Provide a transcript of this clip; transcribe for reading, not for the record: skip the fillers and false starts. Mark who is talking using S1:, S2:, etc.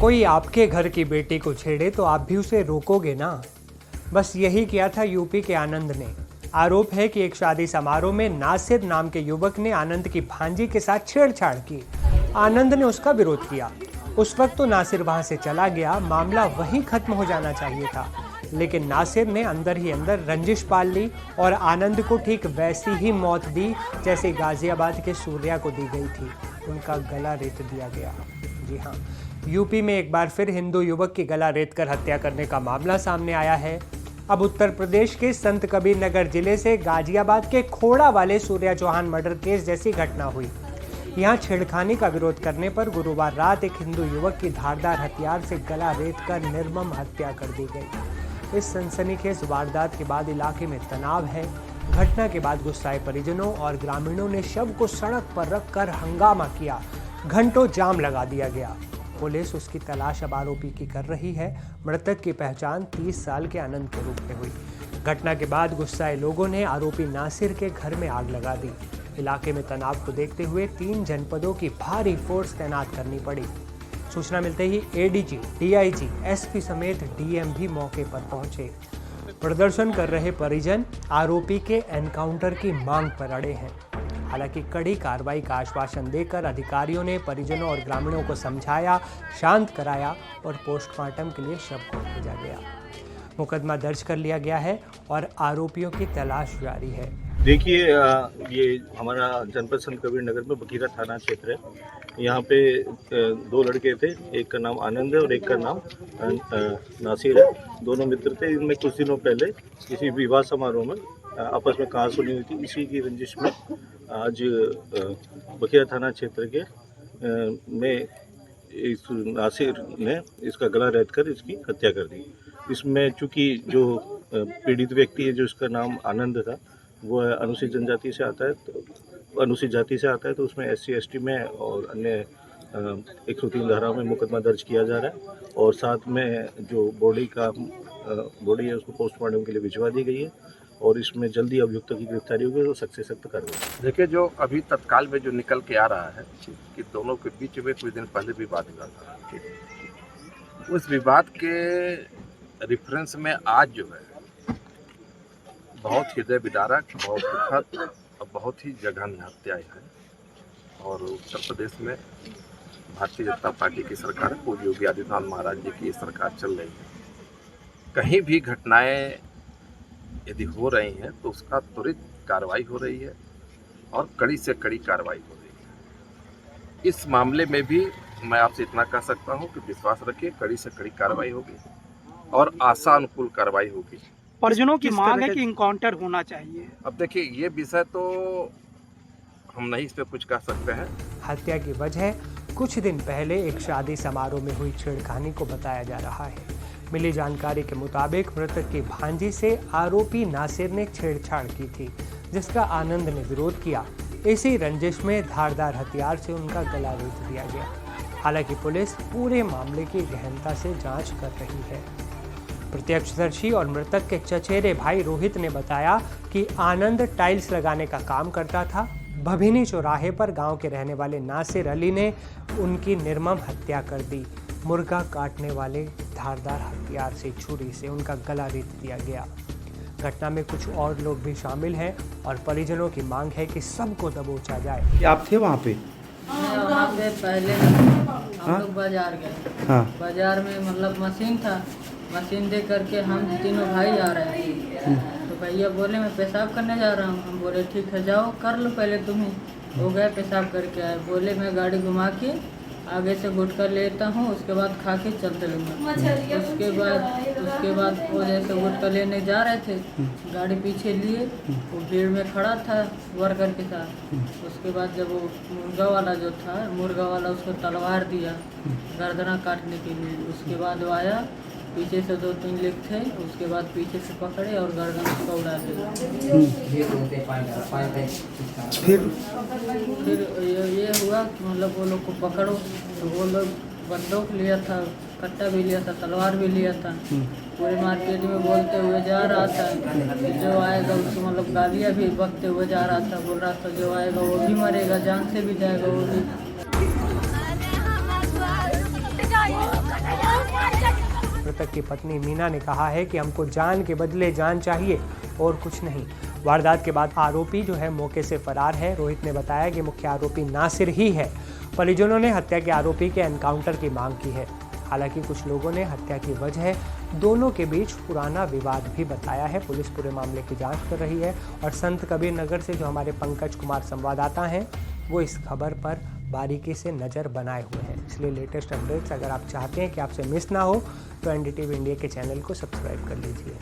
S1: कोई आपके घर की बेटी को छेड़े तो आप भी उसे रोकोगे ना। बस यही किया था यूपी के आनंद ने। आरोप है कि एक शादी समारोह में नासिर नाम के युवक ने आनंद की भांजी के साथ छेड़छाड़ की। आनंद ने उसका विरोध किया। उस वक्त तो नासिर वहां से चला गया, मामला वहीं खत्म हो जाना चाहिए था। लेकिन नासिर ने अंदर ही अंदर रंजिश पाल ली और आनंद को ठीक वैसी ही मौत दी जैसे गाजियाबाद के सूर्या को दी गई थी। उनका गला रेत दिया गया। जी हाँ, यूपी में एक बार फिर हिंदू युवक की गला रेत कर हत्या करने का मामला सामने आया है। अब उत्तर प्रदेश के संत कबीर नगर जिले से गाजियाबाद के खोड़ा वाले सूर्या चौहान मर्डर केस जैसी घटना हुई। यहाँ छेड़खानी का विरोध करने पर गुरुवार रात एक हिंदू युवक की धारदार हथियार से गला रेत कर निर्मम हत्या कर दी गई। इस सनसनीखेज वारदात के बाद इलाके में तनाव है। घटना के बाद गुस्साए परिजनों और ग्रामीणों ने शव को सड़क पर रखकर हंगामा किया। घंटों जाम लगा दिया गया। पुलिस उसकी तलाश अब आरोपी की कर रही है। मृतक की पहचान 30 साल के आनंद के रूप में हुई। घटना के बाद गुस्साए लोगों ने आरोपी नासिर के घर में आग लगा दी। इलाके में तनाव को देखते हुए 3 जनपदों की भारी फोर्स तैनात करनी पड़ी। सूचना मिलते ही एडीजी, डीआईजी, एसपी समेत डीएम भी मौके पर पहुंचे। प्रदर्शन कर रहे परिजन आरोपी के एनकाउंटर की मांग पर अड़े हैं। हालांकि कड़ी कार्रवाई का आश्वासन देकर अधिकारियों ने परिजनों और ग्रामीणों को समझाया, शांत कराया और पोस्टमार्टम के लिए शव को भेजा गया। मुकदमा दर्ज कर लिया गया है और आरोपियों की तलाश जारी है।
S2: देखिए, ये हमारा जनपद संत कबीर नगर में बखीरा थाना क्षेत्र है। यहाँ पे 2 लड़के थे, एक का नाम आनंद है और एक का नाम नासिर है। दोनों मित्र थे। इनमें कुछ दिनों पहले किसी विवाह समारोह में आपस में कहासुनी हुई थी। इसी की रंजिश में आज बखीरा थाना क्षेत्र के में इस नासिर ने इसका गला रेत कर इसकी हत्या कर दी। इसमें चूँकि जो पीड़ित व्यक्ति है, जो इसका नाम आनंद था, वो अनुसूचित जनजाति से आता है, तो अनुसूचित जाति से आता है, तो उसमें SC ST में और अन्य 103 धाराओं में मुकदमा दर्ज किया जा रहा है। और साथ में जो बॉडी है उसको पोस्टमार्टम के लिए भिजवा दी गई है और इसमें जल्दी अभियुक्त की गिरफ्तारी होगी तो सख्त से सख्त कार्रवाई।
S3: देखिए, जो अभी तत्काल में जो निकल के आ रहा है कि दोनों के बीच में कुछ दिन पहले विवाद हुआ था। उस विवाद के रेफरेंस में आज जो है बहुत हृदय विदारक, बहुत दुखद और बहुत ही जघन्य हत्याएं हैं। और उत्तर प्रदेश में भारतीय जनता पार्टी की सरकार, पूज्य योगी आदित्यनाथ महाराज जी की सरकार चल रही है। कहीं भी घटनाएं यदि हो रही हैं तो उसका त्वरित कार्रवाई हो रही है और कड़ी से कड़ी कार्रवाई हो रही है। इस मामले में भी मैं आपसे इतना कह सकता हूं कि विश्वास रखिए, कड़ी से कड़ी कार्रवाई होगी और आशानुकूल कार्रवाई होगी।
S4: परिजनों की मांग है कि इनकाउंटर होना चाहिए।
S3: अब देखिए, ये विषय तो हम नहीं इस पे कुछ कह सकते हैं।
S1: हत्या की वजह कुछ दिन पहले एक शादी समारोह में हुई छेड़खानी को बताया जा रहा है। मिली जानकारी के मुताबिक मृतक की भांजी से आरोपी नासिर ने छेड़छाड़ की थी, जिसका आनंद ने विरोध किया। इसी रंजिश में धारदार हथियार से उनका गला रेत दिया गया। हालांकि पुलिस पूरे मामले की गहनता से जांच कर रही है। प्रत्यक्षदर्शी और मृतक के चचेरे भाई रोहित ने बताया कि आनंद टाइल्स लगाने का काम करता था। भभिनी चौराहे पर गांव के रहने वाले नासिर अली ने उनकी निर्मम हत्या कर दी। मुर्गा काटने वाले धारदार हथियार से छुरी से उनका गला रेत दिया गया। घटना में कुछ और लोग भी शामिल हैं और परिजनों की मांग है कि सबको दबोचा जाए।
S5: आप थे वहाँ पे?
S6: वहाँ पे पहले हम लोग बाजार गए।
S5: हाँ।
S6: बाजार में मतलब मशीन था, मशीन दे करके हम तीनों भाई जा रहे थे। तो भैया बोले मैं पेशाब करने जा रहा हूँ। हम बोले ठीक है, जाओ कर लो पहले तुम ही। हो गए, पेशाब करके आए। बोले मैं गाड़ी घुमा के आगे से गुटखा लेता हूँ, उसके बाद खा के चलते लूँगा। उसके बाद वो जैसे गुटखा लेने जा रहे थे, गाड़ी पीछे लिए, वो भीड़ में खड़ा था वर्कर के साथ। उसके बाद जब वो मुर्गा वाला उसको तलवार दिया गर्दना काटने के लिए। उसके बाद वो आया, पीछे से 2-3 लोग थे, उसके बाद पीछे से पकड़े और गर्दन उसका उड़ा दिया। फिर ये हुआ कि मतलब वो लोग को पकड़ो, तो वो लोग बंदूक लिया था, कट्टा भी लिया था, तलवार भी लिया था। पूरे मार्केट में बोलते हुए जा रहा था, जो आएगा उसको मतलब गालियाँ भी बकते हुए जा रहा था। बोल रहा था जो आएगा वो भी मरेगा, जान से भी जाएगा वो भी।
S1: मृतक की पत्नी मीना ने कहा है कि हमको जान के बदले जान चाहिए और कुछ नहीं। वारदात के बाद आरोपी जो है मौके से फरार है। रोहित ने बताया कि मुख्य आरोपी नासिर ही है। परिजनों ने हत्या के आरोपी के एनकाउंटर की मांग की है। हालांकि कुछ लोगों ने हत्या की वजह दोनों के बीच पुराना विवाद भी बताया है। पुलिस पूरे मामले की जांच कर रही है और संत कबीर नगर से जो हमारे पंकज कुमार संवाददाता हैं वो इस खबर पर बारीकी से नज़र बनाए हुए हैं। इसलिए लेटेस्ट अपडेट्स अगर आप चाहते हैं कि आपसे मिस ना हो तो एनडीटीवी इंडिया के चैनल को सब्सक्राइब कर लीजिए।